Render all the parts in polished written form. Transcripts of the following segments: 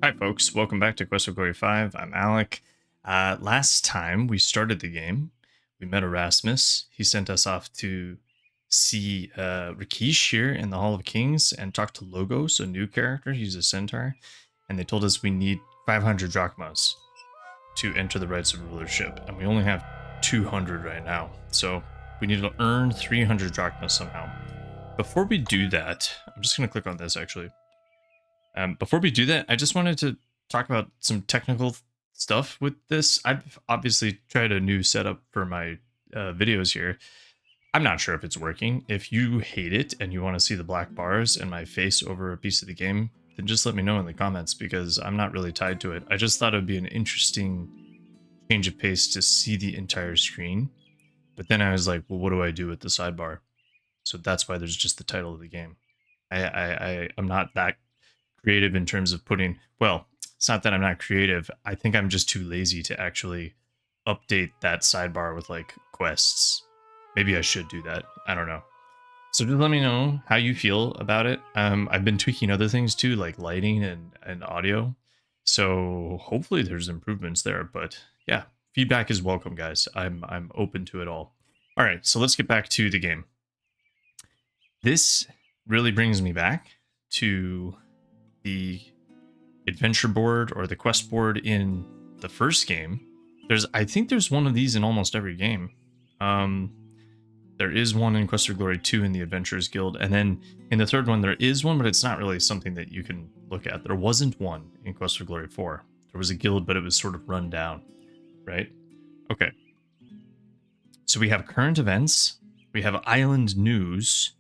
Hi, folks. Welcome back to Quest of Glory 5. I'm Alec. Last time we started the game, we met Erasmus. He sent us off to see Rakesh here in the Hall of Kings and talk to Logos, a new character. He's a centaur. And they told us we need 500 drachmas to enter the rights of rulership. And we only have 200 right now. So we need to earn 300 drachmas somehow. Before we do that, I'm just going to click on this actually. Before we do that, I just wanted to talk about some technical stuff with this. I've obviously tried a new setup for my videos here. I'm not sure if it's working. If you hate it and you want to see the black bars and my face over a piece of the game, then just let me know in the comments because I'm not really tied to it. I just thought it would be an interesting change of pace to see the entire screen. But then I was like, well, what do I do with the sidebar? So that's why there's just the title of the game. I'm not that creative in terms of putting, well, it's not that I'm not creative. I think I'm just too lazy to actually update that sidebar with like quests. Maybe I should do that. I don't know. So just let me know how you feel about it. I've been tweaking other things too, like lighting and audio. So hopefully there's improvements there, but yeah, feedback is welcome, guys. I'm open to it all. All right, so let's get back to the game. This really brings me back to the adventure board or the quest board in the first game. I think there's one of these in almost every game. There is one in Quest for Glory 2 in the Adventurers Guild, and then in the third one there is one, but it's not really something that you can look at. There wasn't one in Quest for Glory 4. There was a guild, but it was sort of run down, right? Okay. So we have current events, we have island news,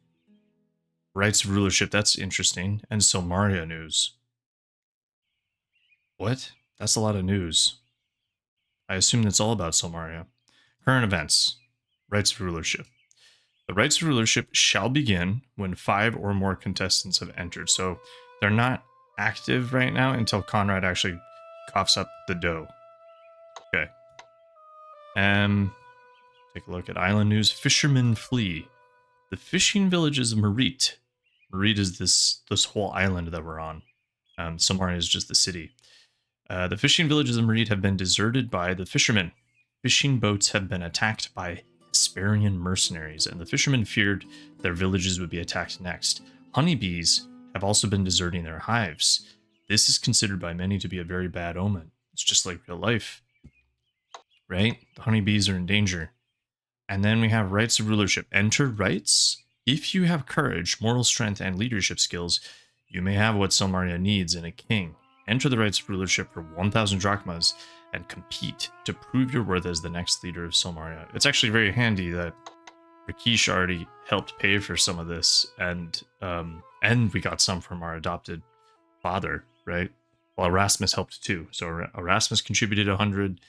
rights of rulership, that's interesting, and Silmaria news. What? That's a lot of news. I assume that's all about Silmaria. Current events. Rights of rulership. The rights of rulership shall begin when 5 or more contestants have entered. So they're not active right now until Conrad actually coughs up the dough. Okay. Take a look at island news. Fishermen flee. The fishing villages of Marit. Marit is this whole island that we're on. Silmaria is just the city. The fishing villages of Marit have been deserted by the fishermen. Fishing boats have been attacked by Hesperian mercenaries, and the fishermen feared their villages would be attacked next. Honeybees have also been deserting their hives. This is considered by many to be a very bad omen. It's just like real life, right? The honeybees are in danger. And then we have rights of rulership. Enter rights. If you have courage, moral strength, and leadership skills, you may have what Silmaria needs in a king. Enter the rights of rulership for 1,000 drachmas and compete to prove your worth as the next leader of Silmaria. It's actually very handy that Rakesh already helped pay for some of this, and we got some from our adopted father, right? Well, Erasmus helped too. So Erasmus contributed 100.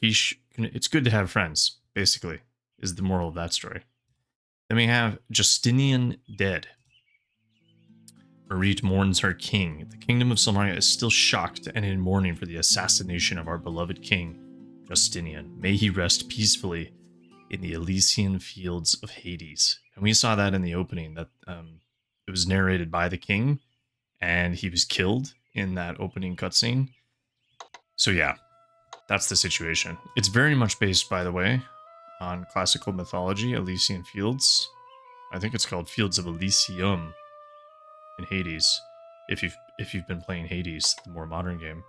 Rakesh, it's good to have friends, basically, is the moral of that story. Then we have Justinian dead. Marit mourns her king. The kingdom of Silmaria is still shocked and in mourning for the assassination of our beloved king, Justinian. May he rest peacefully in the Elysian fields of Hades. And we saw that in the opening, that it was narrated by the king, and he was killed in that opening cutscene. So yeah, that's the situation. It's very much based, by the way, on classical mythology, Elysian Fields. I think it's called Fields of Elysium in Hades, if you've been playing Hades, the more modern game.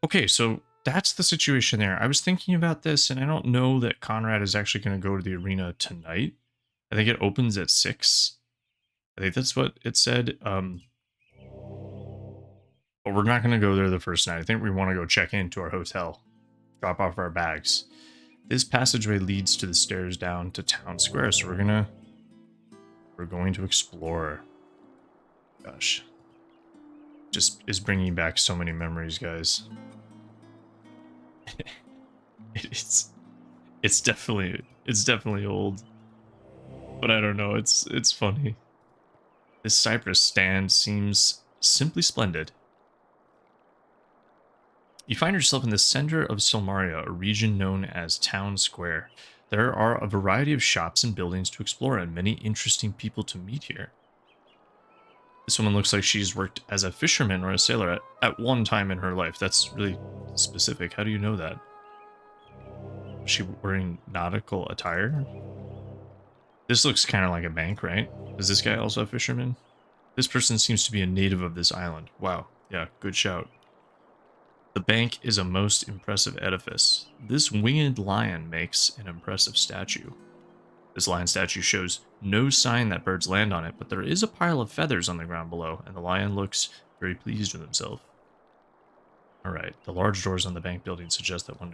Okay, so that's the situation there. I was thinking about this, and I don't know that Conrad is actually going to go to the arena tonight. I think it opens at 6. I think that's what it said. But we're not going to go there the first night. I think we want to go check into our hotel, drop off our bags. This passageway leads to the stairs down to town square, so we're going to explore. Gosh, just is bringing back so many memories, guys. it's definitely old, but I don't know. It's funny. This cypress stand seems simply splendid. You find yourself in the center of Silmaria, a region known as Town Square. There are a variety of shops and buildings to explore, and many interesting people to meet here. The This woman looks like she's worked as a fisherman or a sailor at one time in her life. That's really specific. How do you know that? Is she wearing nautical attire? This looks kind of like a bank, right? Is this guy also a fisherman? This person seems to be a native of this island. Wow. Yeah, good shout. The bank is a most impressive edifice. This winged lion makes an impressive statue. This lion statue shows no sign that birds land on it, but there is a pile of feathers on the ground below, and the lion looks very pleased with himself. Alright, the large doors on the bank building suggest that one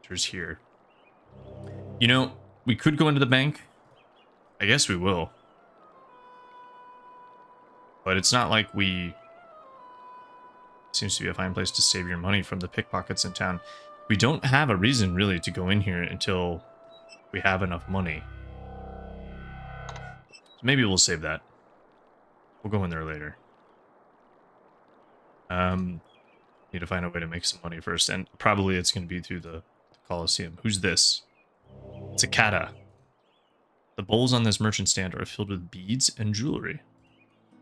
enters here. You know, we could go into the bank. I guess we will. But it's not like we... Seems to be a fine place to save your money from the pickpockets in town. We don't have a reason, really, to go in here until we have enough money. So maybe we'll save that. We'll go in there later. Need to find a way to make some money first, and probably it's going to be through the Colosseum. Who's this? It's a Katta. The bowls on this merchant stand are filled with beads and jewelry.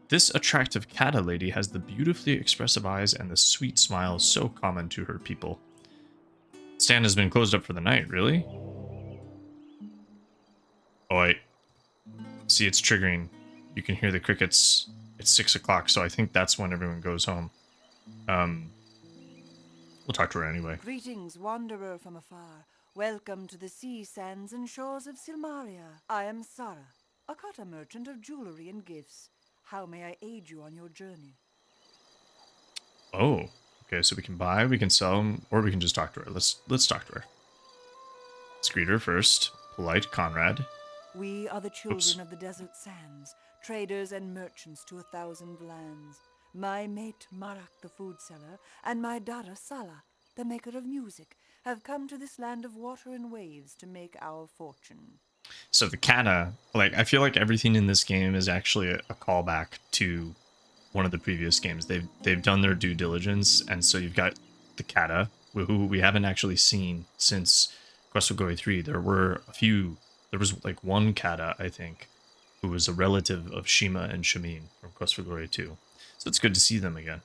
This attractive Katta lady has the beautifully expressive eyes and the sweet smile so common to her people. Stand has been closed up for the night, really? Oh, wait. See, it's triggering. You can hear the crickets. It's 6 o'clock, so I think that's when everyone goes home. We'll talk to her anyway. Greetings, wanderer from afar. Welcome to the sea sands and shores of Silmaria. I am Sarra, a Katta merchant of jewelry and gifts. How may I aid you on your journey? Oh, okay, so we can buy, we can sell, or we can just talk to her. Let's talk to her. Let's greet her first. Polite Conrad. We are the children of the desert sands, traders and merchants to 1,000 lands. My mate Marak, the food seller, and my daughter Sala, the maker of music, have come to this land of water and waves to make our fortune. So the Katta, like, I feel like everything in this game is actually a callback to one of the previous games. They've done their due diligence, and so you've got the Katta, who we haven't actually seen since Quest for Glory 3. There was like one Katta, I think, who was a relative of Shima and Shamin from Quest for Glory 2. So it's good to see them again.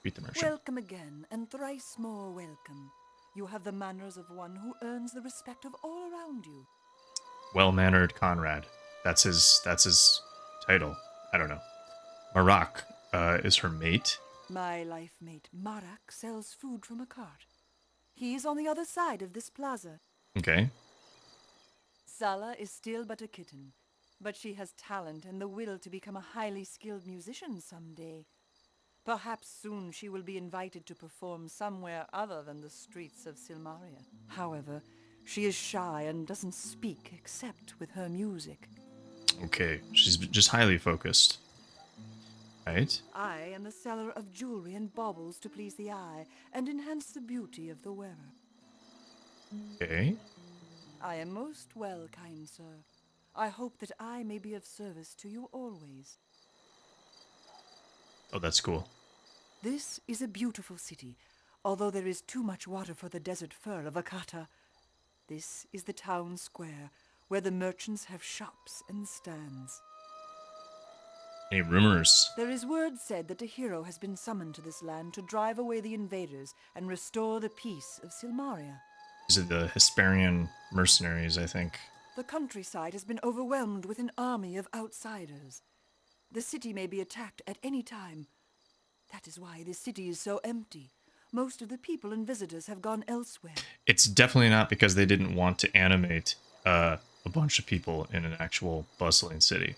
Greet the merchant. Welcome again, and thrice more welcome. You have the manners of one who earns the respect of all around you. Well-mannered Conrad. That's his title. I don't know. Marak is her mate. My life mate Marak sells food from a cart. He is on the other side of this plaza. Okay. Sala is still but a kitten, but she has talent and the will to become a highly skilled musician someday. Perhaps soon she will be invited to perform somewhere other than the streets of Silmaria. However, she is shy and doesn't speak except with her music. Okay, she's just highly focused. Right. I am the seller of jewelry and baubles to please the eye and enhance the beauty of the wearer. Okay. I am most well, kind sir. I hope that I may be of service to you always. Oh, that's cool. This is a beautiful city, although there is too much water for the desert fur of Katta. This is the town square, where the merchants have shops and stands. Any rumors? There is word said that a hero has been summoned to this land to drive away the invaders and restore the peace of Silmaria. These are the Hesperian mercenaries, I think. The countryside has been overwhelmed with an army of outsiders. The city may be attacked at any time. That is why this city is so empty. Most of the people and visitors have gone elsewhere. It's definitely not because they didn't want to animate a bunch of people in an actual bustling city.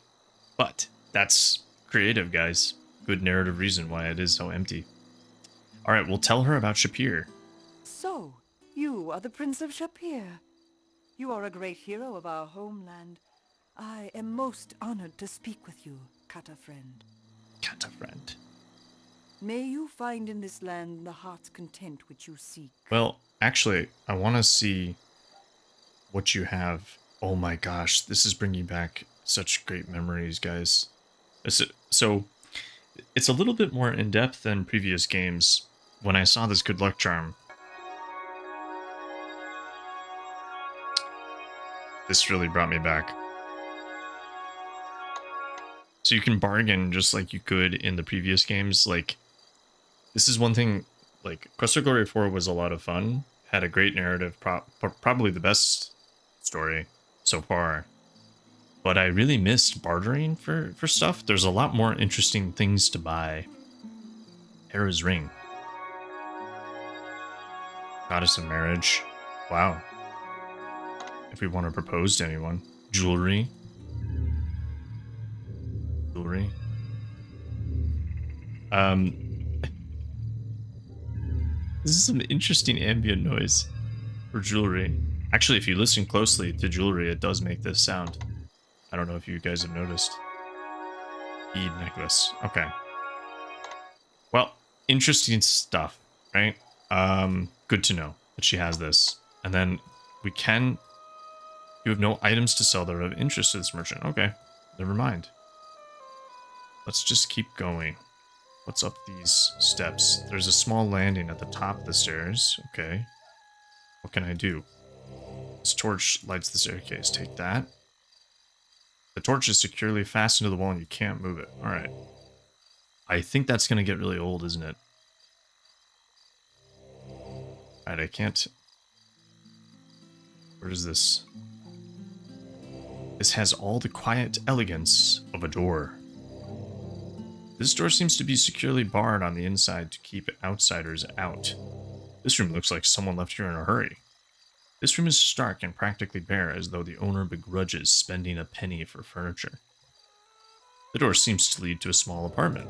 But that's creative, guys. Good narrative reason why it is so empty. All right, we'll tell her about Shapir. So, you are the Prince of Shapir. You are a great hero of our homeland. I am most honored to speak with you, Katta friend. Katta friend. May you find in this land the heart's content which you seek. Well, actually, I want to see what you have. Oh my gosh, this is bringing back such great memories, guys. So, it's a little bit more in-depth than previous games. When I saw this good luck charm, this really brought me back. So you can bargain just like you could in the previous games. Like, this is one thing, like, Quest for Glory 4 was a lot of fun, had a great narrative, probably the best story so far. But I really missed bartering for stuff. There's a lot more interesting things to buy. Hera's Ring. Goddess of Marriage. Wow. If we want to propose to anyone. Jewelry. Jewelry. This is some interesting ambient noise for jewelry. Actually, if you listen closely to jewelry, it does make this sound. I don't know if you guys have noticed. Bead necklace. Okay. Well, interesting stuff, right? Good to know that she has this. And then we can... You have no items to sell that are of interest to this merchant. Okay, never mind. Let's just keep going. What's up these steps? There's a small landing at the top of the stairs. Okay. What can I do? This torch lights the staircase. Take that. The torch is securely fastened to the wall and you can't move it. Alright. I think that's going to get really old, isn't it? Alright, I can't... Where is this? This has all the quiet elegance of a door. This door seems to be securely barred on the inside to keep outsiders out. This room looks like someone left here in a hurry. This room is stark and practically bare, as though the owner begrudges spending a penny for furniture. The door seems to lead to a small apartment.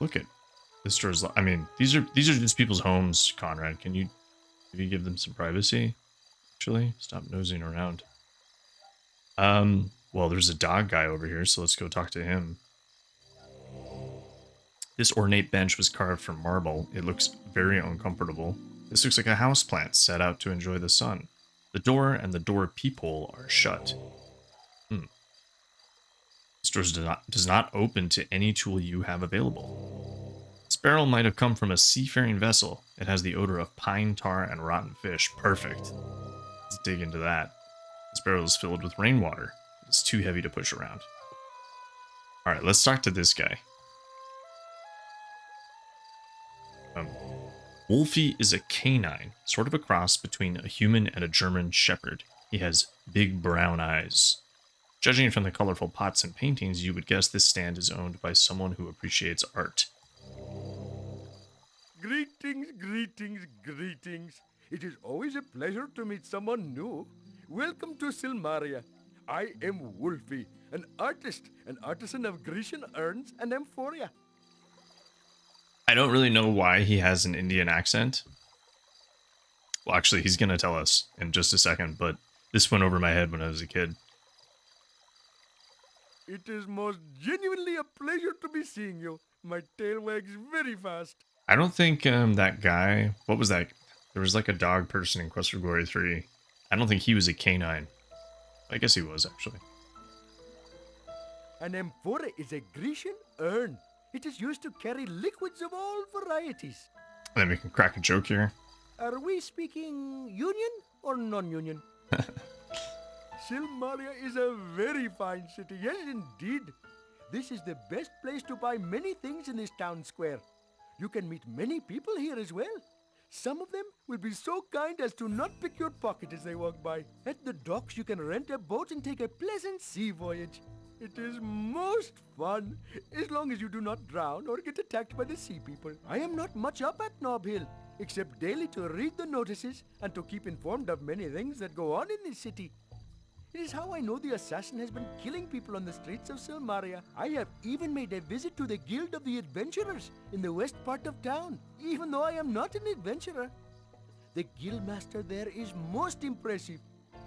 Look at this door's. I mean, these are just people's homes. Conrad, can you maybe give them some privacy? Actually, stop nosing around. Well, there's a dog guy over here, so let's go talk to him. This ornate bench was carved from marble. It looks very uncomfortable. This looks like a houseplant set out to enjoy the sun. The door and the door peephole are shut. This door does not open to any tool you have available. This barrel might have come from a seafaring vessel. It has the odor of pine tar and rotten fish. Perfect. Let's dig into that. This barrel is filled with rainwater. It's too heavy to push around. Alright, let's talk to this guy. Wolfie is a canine, sort of a cross between a human and a German shepherd. He has big brown eyes. Judging from the colorful pots and paintings, you would guess this stand is owned by someone who appreciates art. Greetings, greetings, greetings. It is always a pleasure to meet someone new. Welcome to Silmaria. I am Wolfie, an artist, an artisan of Grecian urns and amphoria. I don't really know why he has an Indian accent. Well, actually, he's going to tell us in just a second, but this went over my head when I was a kid. It is most genuinely a pleasure to be seeing you. My tail wags very fast. I don't think that guy... What was that? There was like a dog person in Quest for Glory 3. I don't think he was a canine. I guess he was, actually. An amphora is a Grecian urn. It is used to carry liquids of all varieties. Then we can crack a joke here. Are we speaking union or non-union? Silmaria is a very fine city, yes indeed. This is the best place to buy many things in this town square. You can meet many people here as well. Some of them will be so kind as to not pick your pocket as they walk by. At the docks you can rent a boat and take a pleasant sea voyage. It is most fun, as long as you do not drown or get attacked by the sea people. I am not much up at Knob Hill, except daily to read the notices and to keep informed of many things that go on in this city. It is how I know the assassin has been killing people on the streets of Silmaria. I have even made a visit to the Guild of the Adventurers in the west part of town, even though I am not an adventurer. The guildmaster there is most impressive.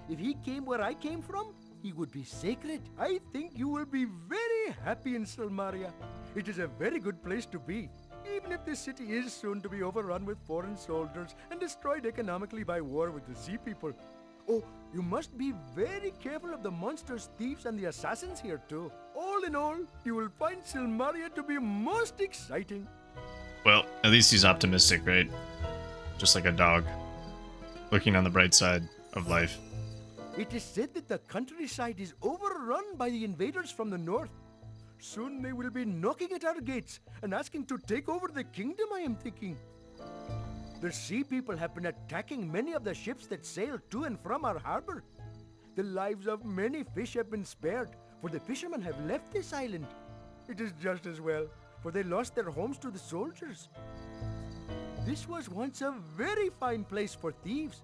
If he came where I came from, he would be sacred. I think you will be very happy in Silmaria. It is a very good place to be, even if this city is soon to be overrun with foreign soldiers and destroyed economically by war with the sea people. Oh, you must be very careful of the monsters, thieves, and the assassins here too. All in all, you will find Silmaria to be most exciting. Well, at least he's optimistic, right? Just like a dog. Looking on the bright side of life. It is said that the countryside is overrun overrun by the invaders from the north. Soon they will be knocking at our gates and asking to take over the kingdom, I am thinking. The sea people have been attacking many of the ships that sail to and from our harbor. The lives of many fish have been spared, for the fishermen have left this island. It is just as well, for they lost their homes to the soldiers. This was once a very fine place for thieves.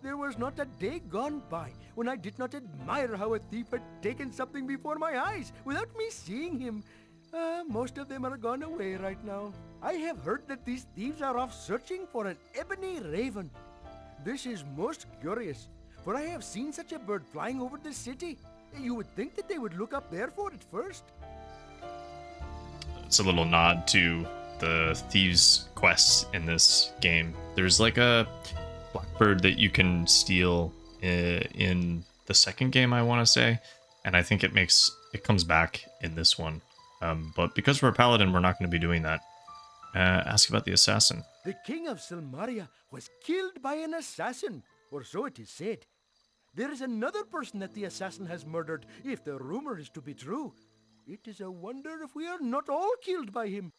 There was not a day gone by when I did not admire how a thief had taken something before my eyes without me seeing him. Most of them are gone away right now. I have heard that these thieves are off searching for an ebony raven. This is most curious, for I have seen such a bird flying over the city. You would think that they would look up there for it first. It's a little nod to the thieves' quests in this game. There's like a blackbird that you can steal in the second game, I want to say, and I think it comes back in this one. But because we're a paladin, we're not going to be doing that. Ask about the assassin. The king of Silmaria was killed by an assassin, or so it is said. There is another person that the assassin has murdered, if the rumor is to be true. It is a wonder if we are not all killed by him.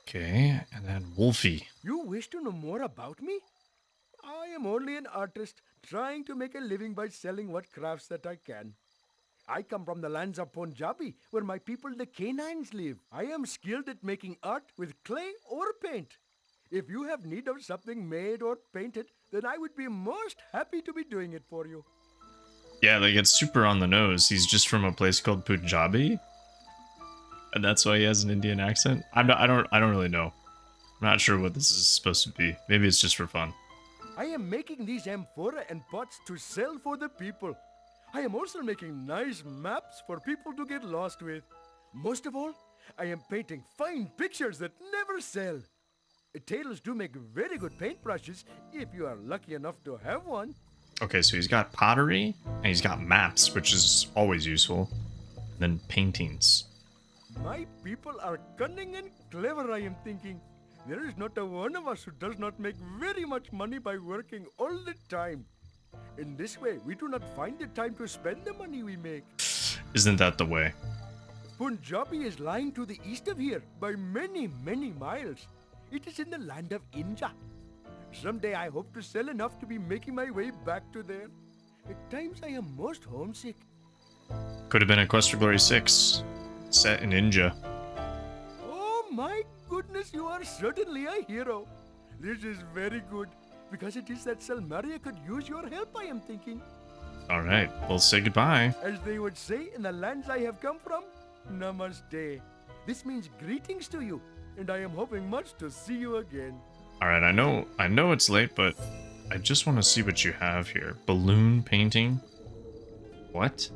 Okay, and then Wolfie. You wish to know more about me? I am only an artist trying to make a living by selling what crafts that I can. I come from the lands of Punjabi, where my people, the Canines, live. I am skilled at making art with clay or paint. If you have need of something made or painted, then I would be most happy to be doing it for you. Yeah, like it's super on the nose. He's just from a place called Punjabi, and that's why he has an Indian accent. I don't really know. I'm not sure what this is supposed to be. Maybe it's just for fun. I am making these amphora and pots to sell for the people. I am also making nice maps for people to get lost with. Most of all, I am painting fine pictures that never sell. Tailors do make very good paintbrushes if you are lucky enough to have one. Okay, so he's got pottery, and he's got maps, which is always useful. And then paintings. My people are cunning and clever, I am thinking. There is not a one of us who does not make very much money by working all the time. In this way, we do not find the time to spend the money we make. Isn't that the way? Punjabi is lying to the east of here by many, many miles. It is in the land of India. Someday I hope to sell enough to be making my way back to there. At times I am most homesick. Could have been a Quest for Glory 6, set in India. Oh my goodness, you are certainly a hero. This is very good, because it is that Silmaria could use your help, I am thinking. Alright, we'll say goodbye. As they would say in the lands I have come from, Namaste. This means greetings to you, and I am hoping much to see you again. Alright, I know it's late, but I just want to see what you have here. Balloon painting? What?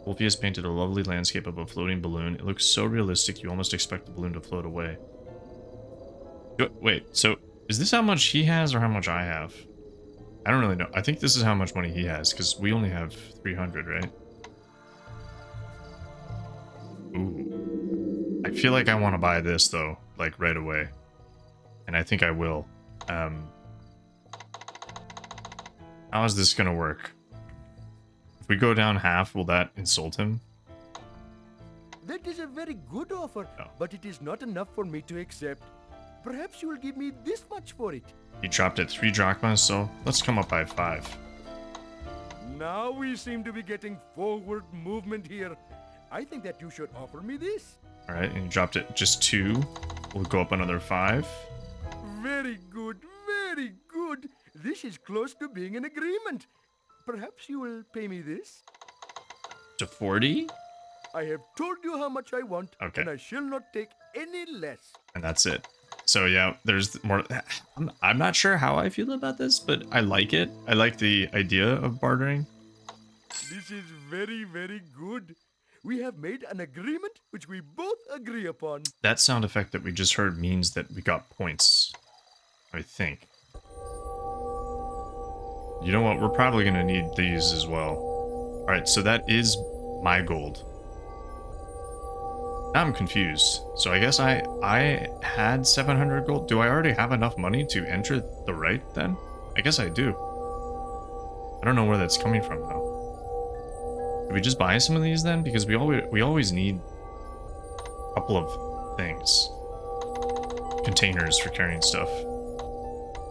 Wolfie has painted a lovely landscape of a floating balloon. It looks so realistic you almost expect the balloon to float away. Wait, so is this how much he has or how much I have? I don't really know. I think this is how much money he has, because we only have 300, right? Ooh. I feel like I want to buy this, though, like right away. And I think I will. How is this going to work? If we go down half, will that insult him? That is a very good offer, No. but it is not enough for me to accept. Perhaps you will give me this much for it. He dropped at 3 drachmas, so let's come up by 5. Now we seem to be getting forward movement here. I think that you should offer me this. Alright, and he dropped it just 2. We'll go up another 5. Very good, very good. This is close to being an agreement. Perhaps you will pay me this? To 40? I have told you how much I want, Okay. and I shall not take any less. And that's it. So yeah, there's more. I'm not sure how I feel about this, but I like it. I like the idea of bartering. This is very, very good. We have made an agreement which we both agree upon. That sound effect that we just heard means that we got points, I think. You know what? We're probably going to need these as well. Alright, so that is my gold. Now I'm confused. So I guess I had 700 gold. Do I already have enough money to enter the right then? I guess I do. I don't know where that's coming from though. Can we just buy some of these then? Because we always need a couple of things. Containers for carrying stuff.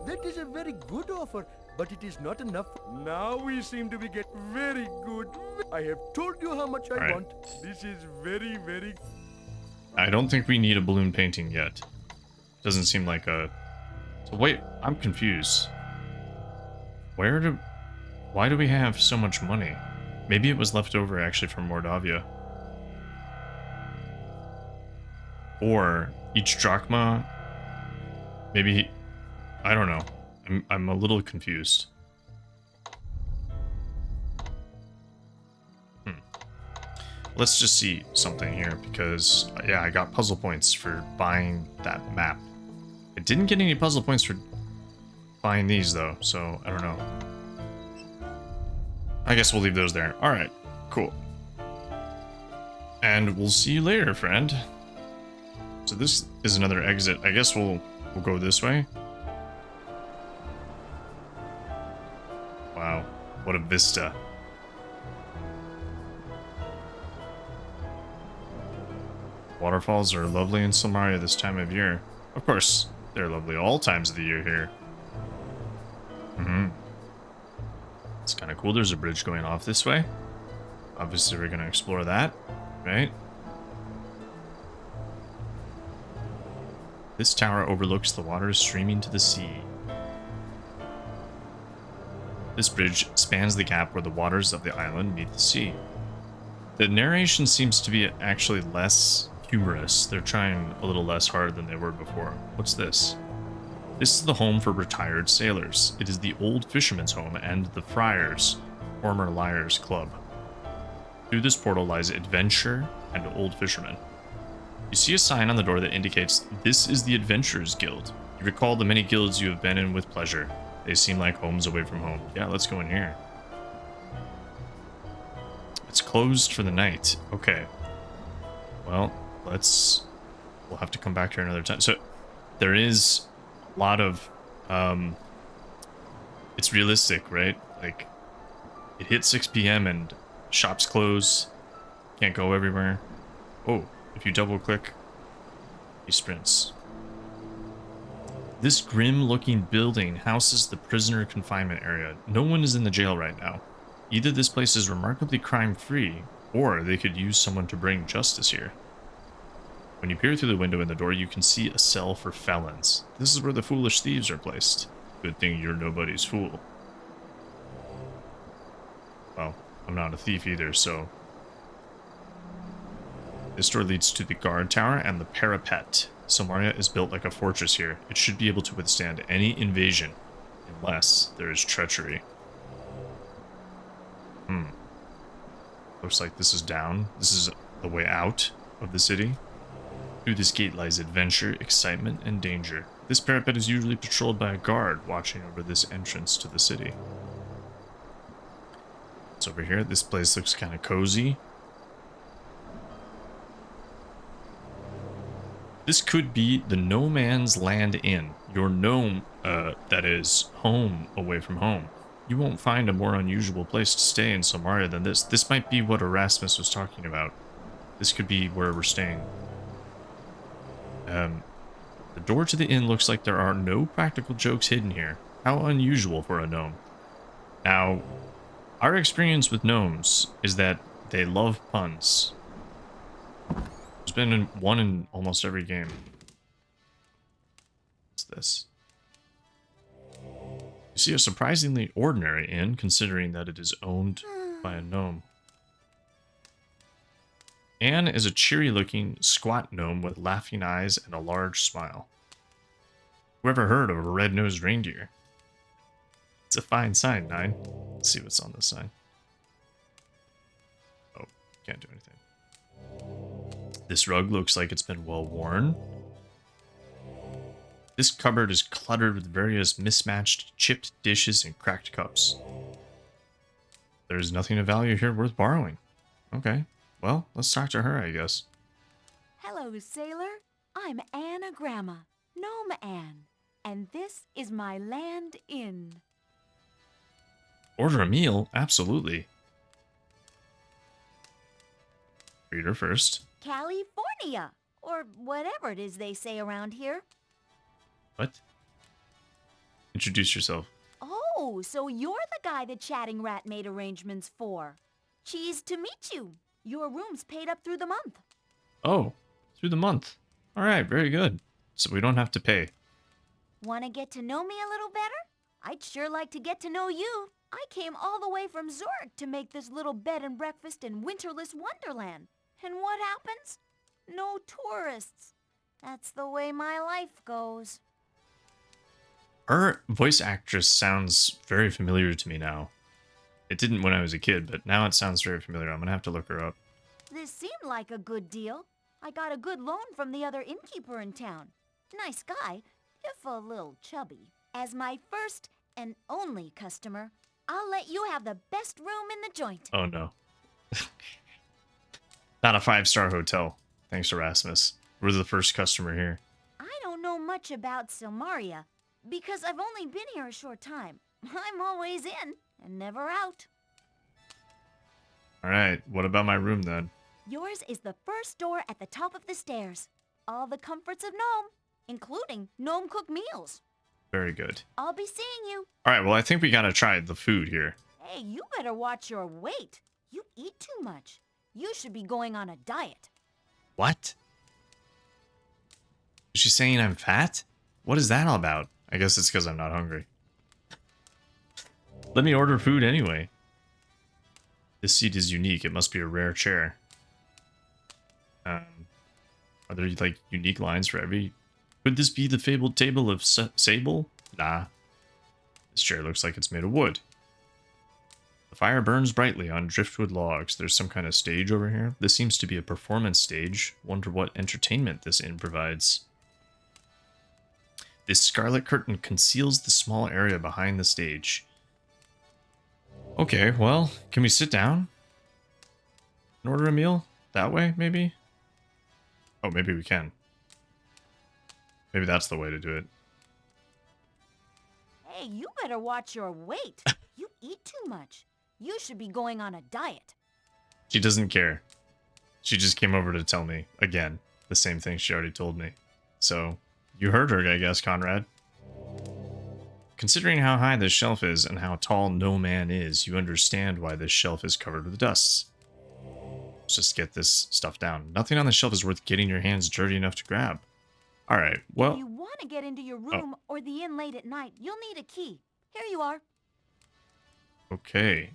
That is a very good offer, but it is not enough. Now we seem to be getting very good. I have told you how much I want. This is very, very... I don't think we need a balloon painting yet. Doesn't seem like a... So wait, I'm confused. Why do we have so much money? Maybe it was left over actually from Mordavia. Or each drachma... Maybe... I don't know. I'm a little confused. Let's just see something here, because, yeah, I got puzzle points for buying that map. I didn't get any puzzle points for buying these, though, so I don't know. I guess we'll leave those there. Alright, cool. And we'll see you later, friend. So this is another exit. I guess we'll go this way. Wow, what a vista. Waterfalls are lovely in Silmaria this time of year. Of course, they're lovely all times of the year here. It's kind of cool. There's a bridge going off this way. Obviously, we're going to explore that, right? This tower overlooks the waters streaming to the sea. This bridge spans the gap where the waters of the island meet the sea. The narration seems to be actually less humorous. They're trying a little less hard than they were before. What's this? This is the home for retired sailors. It is the Old Fisherman's Home and the Friars, former Liars Club. Through this portal lies Adventure and Old Fisherman. You see a sign on the door that indicates this is the Adventurers Guild. You recall the many guilds you have been in with pleasure. They seem like homes away from home. Yeah, let's go in here. It's closed for the night. Okay. Well, we'll have to come back here another time. So there is a lot of, it's realistic, right? Like, it hits 6 p.m. and shops close. Can't go everywhere. Oh, if you double click, he sprints. This grim-looking building houses the prisoner confinement area. No one is in the jail right now. Either this place is remarkably crime-free, or they could use someone to bring justice here. When you peer through the window in the door, you can see a cell for felons. This is where the foolish thieves are placed. Good thing you're nobody's fool. Well, I'm not a thief either, so... This door leads to the guard tower and the parapet. Silmaria is built like a fortress here. It should be able to withstand any invasion, unless there is treachery. Looks like this is down. This is the way out of the city. Through this gate lies adventure, excitement, and danger. This parapet is usually patrolled by a guard watching over this entrance to the city. It's over here. This place looks kind of cozy. This could be the No Man's Land Inn. Your gnome, that is, home away from home. You won't find a more unusual place to stay in Silmaria than this. This might be what Erasmus was talking about. This could be where we're staying. The door to the inn looks like there are no practical jokes hidden here. How unusual for a gnome. Now, our experience with gnomes is that they love puns. There's been one in almost every game. What's this? You see a surprisingly ordinary inn, considering that it is owned by a gnome. Anne is a cheery-looking, squat gnome with laughing eyes and a large smile. Whoever heard of a red-nosed reindeer? It's a fine sign, 9. Let's see what's on this sign. Oh, can't do anything. This rug looks like it's been well worn. This cupboard is cluttered with various mismatched chipped dishes and cracked cups. There's nothing of value here worth borrowing. Okay, well, let's talk to her, I guess. Hello, sailor. I'm Anagramma, Gnome Anne, and this is my land inn. Order a meal? Absolutely. Read her first. California, or whatever it is they say around here. What? Introduce yourself. Oh, so you're the guy the chatting rat made arrangements for. Cheese to meet you. Your room's paid up through the month. Oh, through the month. All right, very good. So we don't have to pay. Want to get to know me a little better? I'd sure like to get to know you. I came all the way from Zurich to make this little bed and breakfast in winterless wonderland. And what happens? No tourists. That's the way my life goes. Her voice actress sounds very familiar to me now. It didn't when I was a kid, but now it sounds very familiar. I'm gonna have to look her up. This seemed like a good deal. I got a good loan from the other innkeeper in town. Nice guy, if a little chubby. As my first and only customer, I'll let you have the best room in the joint. Oh no. Not a 5-star hotel. Thanks, Erasmus. We're the first customer here. I don't know much about Silmaria, because I've only been here a short time. I'm always in and never out. Alright, what about my room then? Yours is the first door at the top of the stairs. All the comforts of Gnome, including Gnome-cooked meals. Very good. I'll be seeing you. Alright, well I think we gotta try the food here. Hey, you better watch your weight. You eat too much. You should be going on a diet. What? Is she saying I'm fat? What is that all about? I guess it's because I'm not hungry. Let me order food anyway. This seat is unique. It must be a rare chair. Are there like unique lines for every... Could this be the fabled table of Sable? Nah. This chair looks like it's made of wood. The fire burns brightly on driftwood logs. There's some kind of stage over here. This seems to be a performance stage. Wonder what entertainment this inn provides. This scarlet curtain conceals the small area behind the stage. Okay, well, can we sit down and order a meal? That way, maybe? Oh, maybe we can. Maybe that's the way to do it. Hey, you better watch your weight. You eat too much. You should be going on a diet. She doesn't care. She just came over to tell me, again, the same thing she already told me. So, you heard her, I guess, Conrad. Considering how high this shelf is and how tall no man is, you understand why this shelf is covered with dust. Let's just get this stuff down. Nothing on the shelf is worth getting your hands dirty enough to grab. Alright, well... If you want to get into your room or the inn late at night, you'll need a key. Here you are. Okay.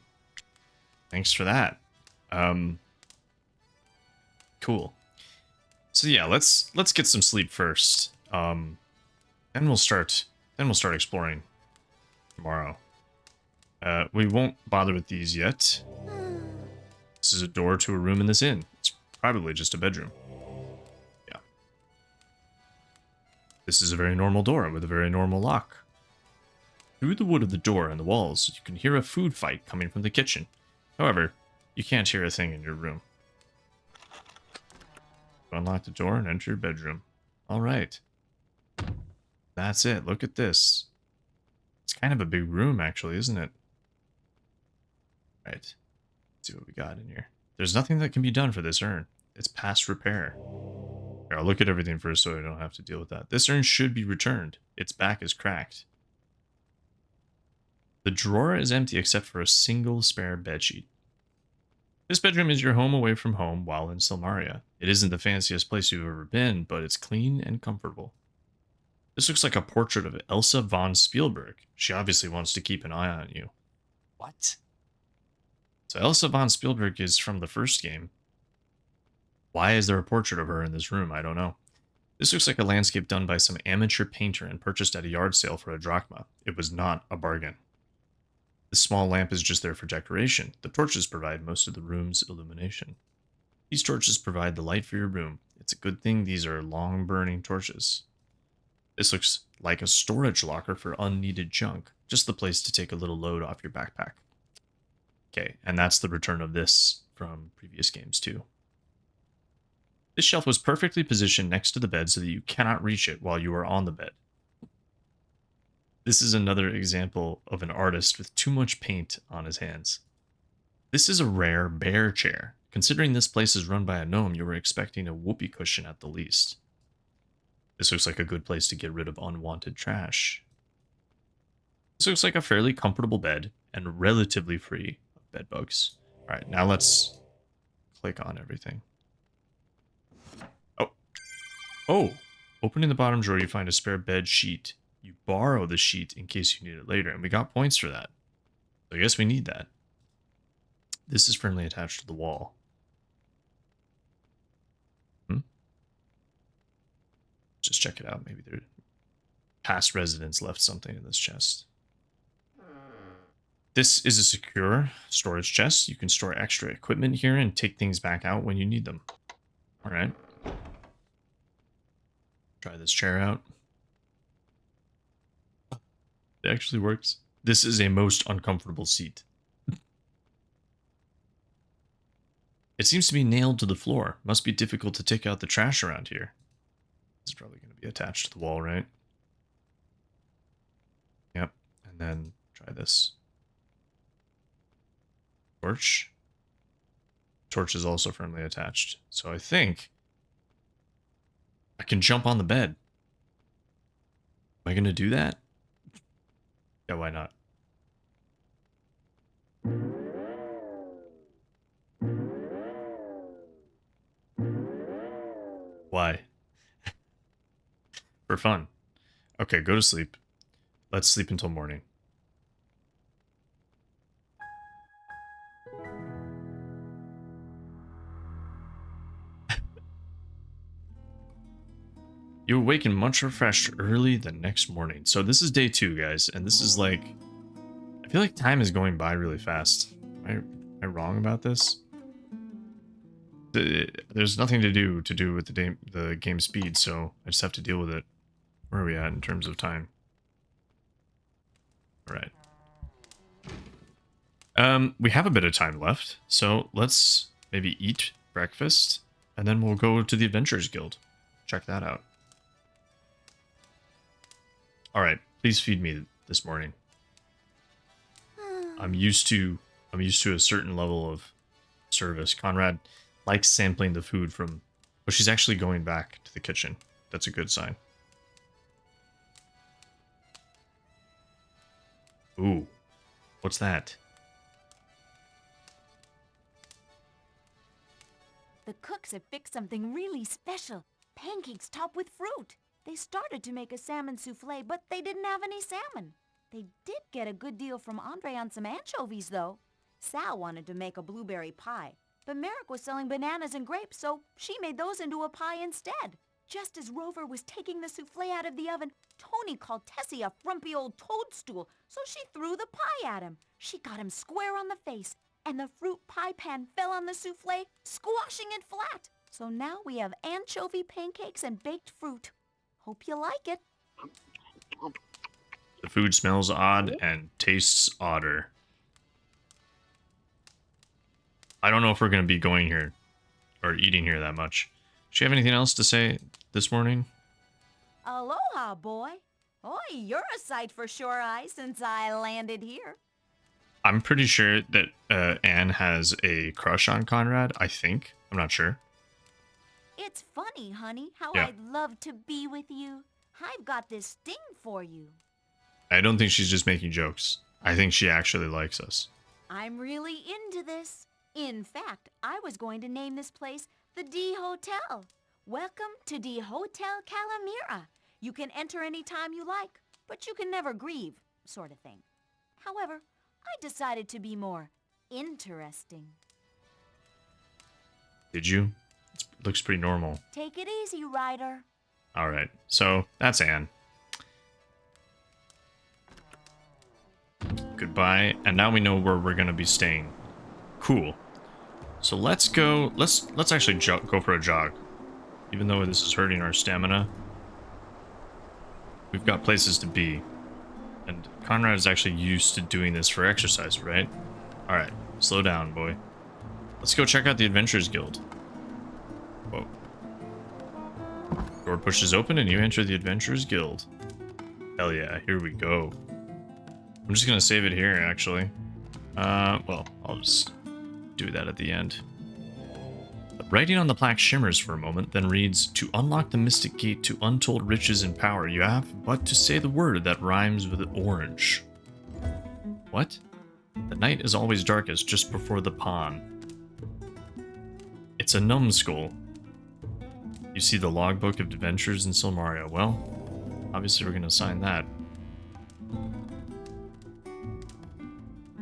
Thanks for that. Cool. So yeah, let's get some sleep first. Then we'll start exploring tomorrow. We won't bother with these yet. This is a door to a room in this inn. It's probably just a bedroom. Yeah. This is a very normal door with a very normal lock. Through the wood of the door and the walls, you can hear a food fight coming from the kitchen. However, you can't hear a thing in your room. Unlock the door and enter your bedroom. Alright. That's it. Look at this. It's kind of a big room, actually, isn't it? Right. Let's see what we got in here. There's nothing that can be done for this urn. It's past repair. Here, I'll look at everything first so I don't have to deal with that. This urn should be returned. Its back is cracked. The drawer is empty except for a single spare bedsheet. This bedroom is your home away from home while in Silmaria. It isn't the fanciest place you've ever been, but it's clean and comfortable. This looks like a portrait of Elsa von Spielberg. She obviously wants to keep an eye on you. What? So Elsa von Spielberg is from the first game. Why is there a portrait of her in this room? I don't know. This looks like a landscape done by some amateur painter and purchased at a yard sale for a drachma. It was not a bargain. The small lamp is just there for decoration. The torches provide most of the room's illumination. These torches provide the light for your room. It's a good thing these are long-burning torches. This looks like a storage locker for unneeded junk. Just the place to take a little load off your backpack. Okay, and that's the return of this from previous games too. This shelf was perfectly positioned next to the bed so that you cannot reach it while you are on the bed. This is another example of an artist with too much paint on his hands. This is a rare bear chair, Considering this place is run by a gnome, you were expecting a whoopee cushion at the least. This looks like a good place to get rid of unwanted trash. This looks like a fairly comfortable bed and relatively free of bed bugs. Alright, now let's click on everything. Oh. Oh! Opening the bottom drawer, you find a spare bed sheet. You borrow the sheet in case you need it later, and we got points for that. So I guess we need that. This is firmly attached to the wall. Just check it out. Maybe their past residents left something in this chest. This is a secure storage chest. You can store extra equipment here and take things back out when you need them. All right. Try this chair out. It actually works. This is a most uncomfortable seat. It seems to be nailed to the floor. Must be difficult to take out the trash around here. This is probably going to be attached to the wall, right? Yep. And then try this. Torch. Torch is also firmly attached. So I think I can jump on the bed. Am I going to do that? Yeah, why not? Why? For fun. Okay, go to sleep. Let's sleep until morning. You awaken much refreshed early the next morning. So this is day 2, guys, and this is like... I feel like time is going by really fast. Am I wrong about this? There's nothing to do with the game speed, so I just have to deal with it. Where are we at in terms of time? Alright. We have a bit of time left, so let's maybe eat breakfast, and then we'll go to the Adventurers Guild. Check that out. Alright, please feed me this morning. I'm used to a certain level of service. Conrad likes sampling the food from... Oh, she's actually going back to the kitchen. That's a good sign. Ooh. What's that? The cooks have fixed something really special. Pancakes topped with fruit. They started to make a salmon souffle, but they didn't have any salmon. They did get a good deal from Andre on some anchovies, though. Sal wanted to make a blueberry pie, but Merrick was selling bananas and grapes, so she made those into a pie instead. Just as Rover was taking the souffle out of the oven, Tony called Tessie a frumpy old toadstool, so she threw the pie at him. She got him square on the face, and the fruit pie pan fell on the souffle, squashing it flat. So now we have anchovy pancakes and baked fruit. Hope you like it. The food smells odd and tastes odder. I don't know if we're going to be going here or eating here that much. Do you have anything else to say this morning? Aloha, boy. Oi, you're a sight for sore eyes since I landed here. I'm pretty sure that Anne has a crush on Conrad, I think. I'm not sure. It's funny, honey, how Yeah. I'd love to be with you. I've got this sting for you. I don't think she's just making jokes. I think she actually likes us. I'm really into this. In fact, I was going to name this place the D Hotel. Welcome to D Hotel Calamira. You can enter any time you like, but you can never grieve, sort of thing. However, I decided to be more interesting. Did you? It looks pretty normal. Take it easy, Ryder. All right, so that's Anne. Goodbye, and now we know where we're gonna be staying. Cool. So let's go. Let's actually go for a jog. Even though this is hurting our stamina, we've got places to be. And Conrad is actually used to doing this for exercise, right? All right, slow down, boy. Let's go check out the Adventurers Guild. Whoa. Door pushes open and you enter the Adventurers Guild. Hell yeah, here we go. I'm just gonna save it here, actually. Well, I'll just do that at the end. The writing on the plaque shimmers for a moment, then reads, "To unlock the mystic gate to untold riches and power, you have but to say the word that rhymes with orange." What? The night is always darkest just before the pawn. It's a numbskull. You see the logbook of adventures in Silmaria. Well, obviously we're going to sign that.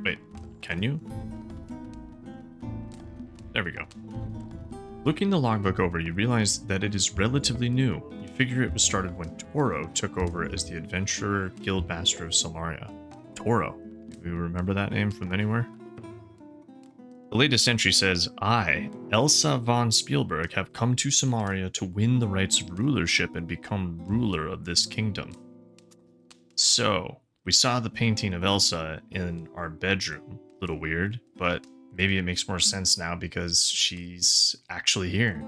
Wait, can you? There we go. Looking the logbook over, you realize that it is relatively new. You figure it was started when Toro took over as the Adventurer Guildmaster of Silmaria. Toro. Do you remember that name from anywhere? The latest entry says, "I, Elsa von Spielberg, have come to Silmaria to win the rights of rulership and become ruler of this kingdom." So, we saw the painting of Elsa in our bedroom. A little weird, but maybe it makes more sense now because she's actually here.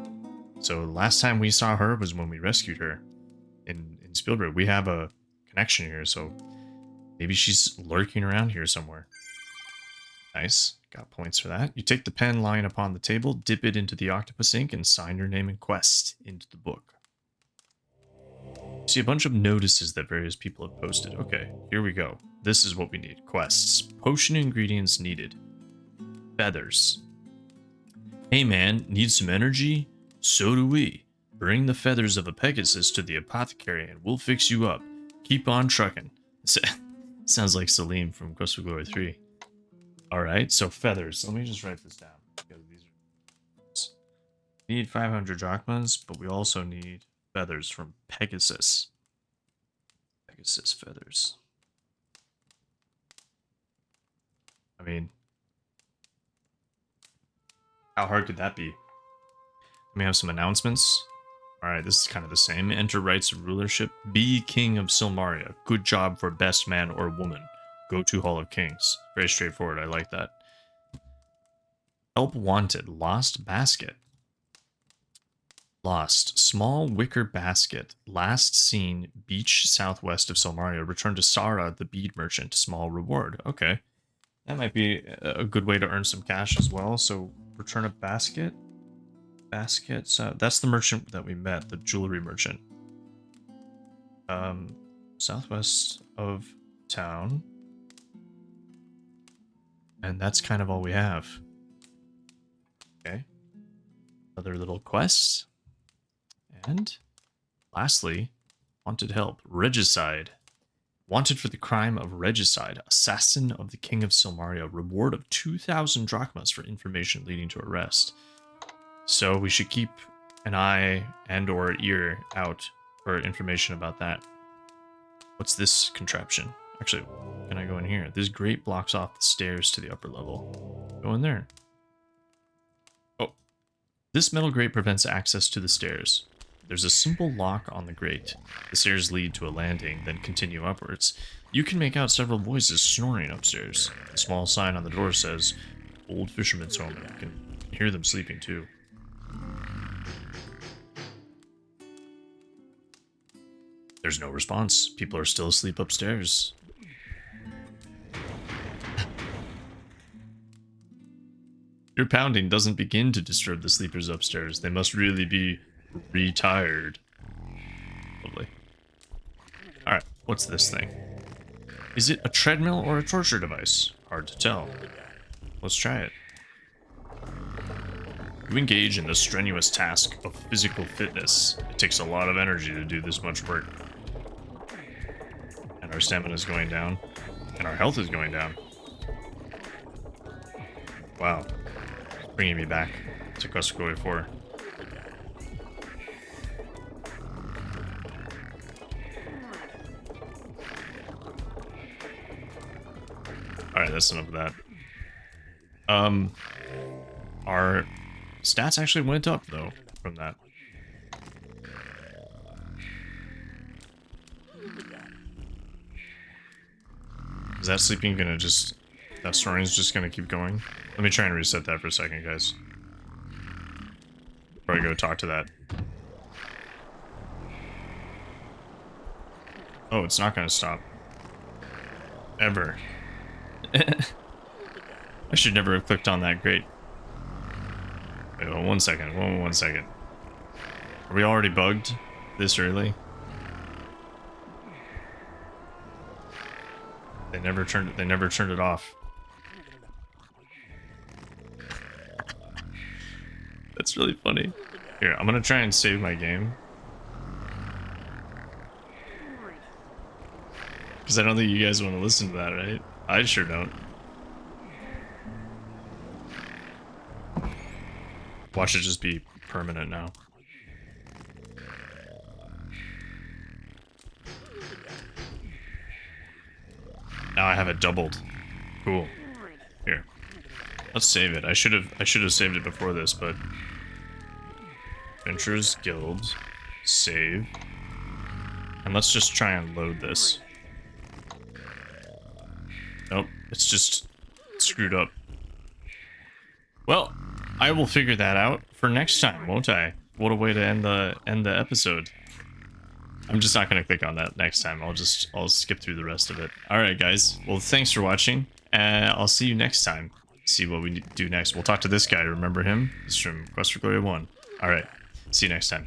So last time we saw her was when we rescued her in Spielberg. We have a connection here, so maybe she's lurking around here somewhere. Nice. Got points for that. You take the pen lying upon the table, dip it into the octopus ink, and sign your name and quest into the book. You see a bunch of notices that various people have posted. Okay, here we go. This is what we need. Quests. Potion ingredients needed. Feathers. Hey man, need some energy? So do we. Bring the feathers of a Pegasus to the apothecary and we'll fix you up. Keep on trucking. Sounds like Salim from Quest for Glory 3. Alright, so feathers. Let me just write this down. Because these are... We need 500 drachmas, but we also need feathers from Pegasus. Pegasus feathers. I mean, how hard could that be? Let me have some announcements. Alright, this is kind of the same. Enter rights of rulership. Be king of Silmaria. Good job for best man or woman. Go to Hall of Kings. Very straightforward, I like that. Help wanted. Lost basket. Lost. Small wicker basket. Last seen beach southwest of Silmaria. Return to Sarra, the bead merchant. Small reward. Okay. That might be a good way to earn some cash as well. So return a basket. Basket. So that's the merchant that we met, the jewelry merchant. Southwest of town. And that's kind of all we have. Okay. Other little quests. And lastly, wanted help. Regicide. Wanted for the crime of regicide. Assassin of the King of Silmaria. Reward of 2,000 drachmas for information leading to arrest. So we should keep an eye and or ear out for information about that. What's this contraption? Actually, can I go in here? This grate blocks off the stairs to the upper level. Go in there. Oh. This metal grate prevents access to the stairs. There's a simple lock on the grate. The stairs lead to a landing, then continue upwards. You can make out several voices snoring upstairs. A small sign on the door says, "Old Fisherman's Home." You can hear them sleeping too. There's no response. People are still asleep upstairs. Your pounding doesn't begin to disturb the sleepers upstairs. They must really be retired. Lovely. Alright, what's this thing? Is it a treadmill or a torture device? Hard to tell. Let's try it. You engage in the strenuous task of physical fitness. It takes a lot of energy to do this much work. And our stamina is going down. And our health is going down. Wow. Bringing me back to Quest for Glory 4. Alright, that's enough of that. Our stats actually went up, though, from that. Is that sleeping gonna just... That snoring is just gonna keep going? Let me try and reset that for a second, guys. Before I go talk to that. Oh, it's not gonna stop. Ever. I should never have clicked on that. Great. Wait, well, 1 second. One second. Are we already bugged this early? They never turned it off. That's really funny. Here, I'm gonna try and save my game. Because I don't think you guys want to listen to that, right? I sure don't. Watch it just be permanent now. Now I have it doubled. Cool. Here. Let's save it. I should have saved it before this, but Adventurers Guild. Save. And let's just try and load this. Nope, it's just screwed up. Well, I will figure that out for next time, won't I? What a way to end the episode. I'm just not gonna click on that next time. I'll skip through the rest of it. All right, guys. Well, thanks for watching, and I'll see you next time. See what we do next. We'll talk to this guy. Remember him? He's from Quest for Glory 1. All right. See you next time.